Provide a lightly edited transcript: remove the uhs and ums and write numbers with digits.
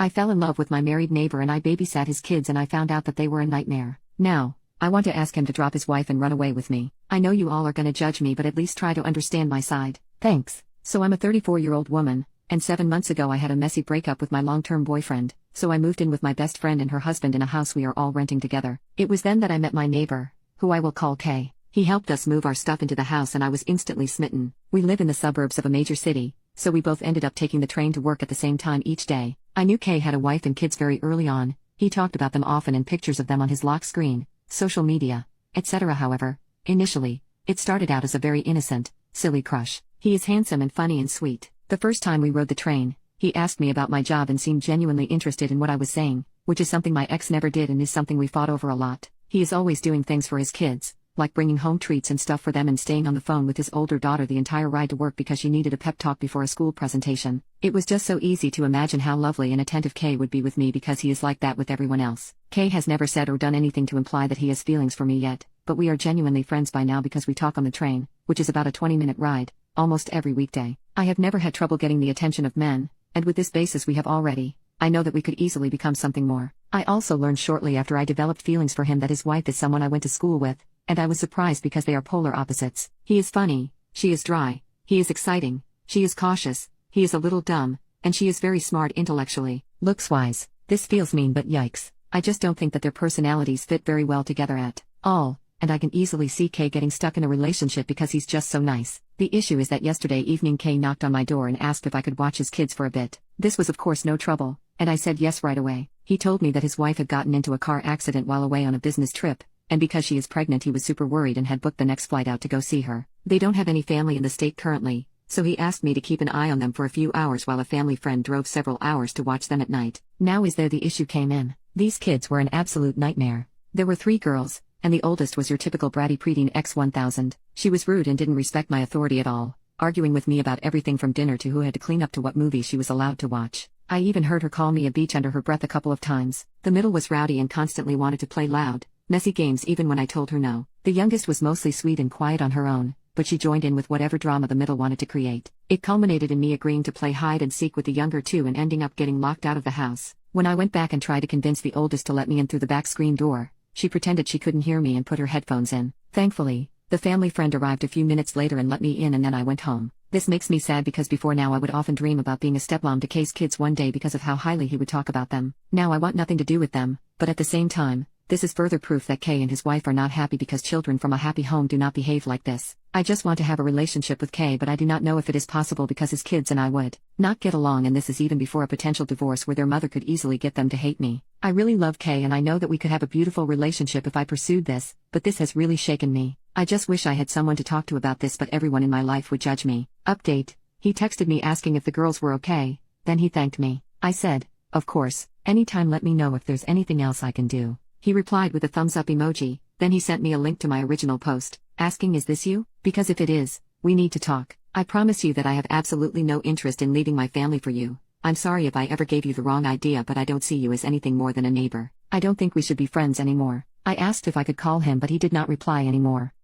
I fell in love with my married neighbor and I babysat his kids and I found out that they were a nightmare. Now, I want to ask him to drop his wife and run away with me. I know you all are gonna judge me, but at least try to understand my side. Thanks. So I'm a 34-year-old woman, and 7 months ago I had a messy breakup with my long-term boyfriend, so I moved in with my best friend and her husband in a house we are all renting together. It was then that I met my neighbor, who I will call Kay. He helped us move our stuff into the house and I was instantly smitten. We live in the suburbs of a major city, so we both ended up taking the train to work at the same time each day. I knew Kay had a wife and kids very early on. He talked about them often and pictures of them on his lock screen, social media, etc. However, initially, it started out as a very innocent, silly crush. He is handsome and funny and sweet. The first time we rode the train, he asked me about my job and seemed genuinely interested in what I was saying, which is something my ex never did and is something we fought over a lot. He is always doing things for his kids, like bringing home treats and stuff for them and staying on the phone with his older daughter the entire ride to work because she needed a pep talk before a school presentation. It was just so easy to imagine how lovely and attentive Kay would be with me because he is like that with everyone else. Kay has never said or done anything to imply that he has feelings for me yet, but we are genuinely friends by now because we talk on the train, which is about a 20-minute ride, almost every weekday. I have never had trouble getting the attention of men, and with this basis we have already. I know that we could easily become something more. I also learned shortly after I developed feelings for him that his wife is someone I went to school with, and I was surprised because they are polar opposites. He is funny, she is dry, he is exciting, she is cautious, he is a little dumb, and she is very smart intellectually. Looks-wise, this feels mean but yikes, I just don't think that their personalities fit very well together at all, and I can easily see Kay getting stuck in a relationship because he's just so nice. The issue is that yesterday evening Kay knocked on my door and asked if I could watch his kids for a bit. This was of course no trouble, and I said yes right away. He told me that his wife had gotten into a car accident while away on a business trip, and because she is pregnant he was super worried and had booked the next flight out to go see her. They don't have any family in the state currently, so he asked me to keep an eye on them for a few hours while a family friend drove several hours to watch them at night. Now is there the issue came in. These kids were an absolute nightmare. There were 3 girls, and the oldest was your typical bratty preteen X1000. She was rude and didn't respect my authority at all, arguing with me about everything from dinner to who had to clean up to what movie she was allowed to watch. I even heard her call me a beach under her breath a couple of times. The middle was rowdy and constantly wanted to play loud, messy games even when I told her no. The youngest was mostly sweet and quiet on her own, but she joined in with whatever drama the middle wanted to create. It culminated in me agreeing to play hide and seek with the younger 2 and ending up getting locked out of the house. When I went back and tried to convince the oldest to let me in through the back screen door, she pretended she couldn't hear me and put her headphones in. Thankfully, the family friend arrived a few minutes later and let me in and then I went home. This makes me sad because before now I would often dream about being a stepmom to Kay's kids one day because of how highly he would talk about them. Now I want nothing to do with them, but at the same time, this is further proof that Kay and his wife are not happy because children from a happy home do not behave like this. I just want to have a relationship with Kay, but I do not know if it is possible because his kids and I would not get along, and this is even before a potential divorce where their mother could easily get them to hate me. I really love Kay and I know that we could have a beautiful relationship if I pursued this, but this has really shaken me. I just wish I had someone to talk to about this, but everyone in my life would judge me. Update. He texted me asking if the girls were okay, then he thanked me. I said, of course, anytime let me know if there's anything else I can do. He replied with a thumbs up emoji, then he sent me a link to my original post, asking is this you? Because if it is, we need to talk. I promise you that I have absolutely no interest in leaving my family for you. I'm sorry if I ever gave you the wrong idea, but I don't see you as anything more than a neighbor. I don't think we should be friends anymore. I asked if I could call him, but he did not reply anymore.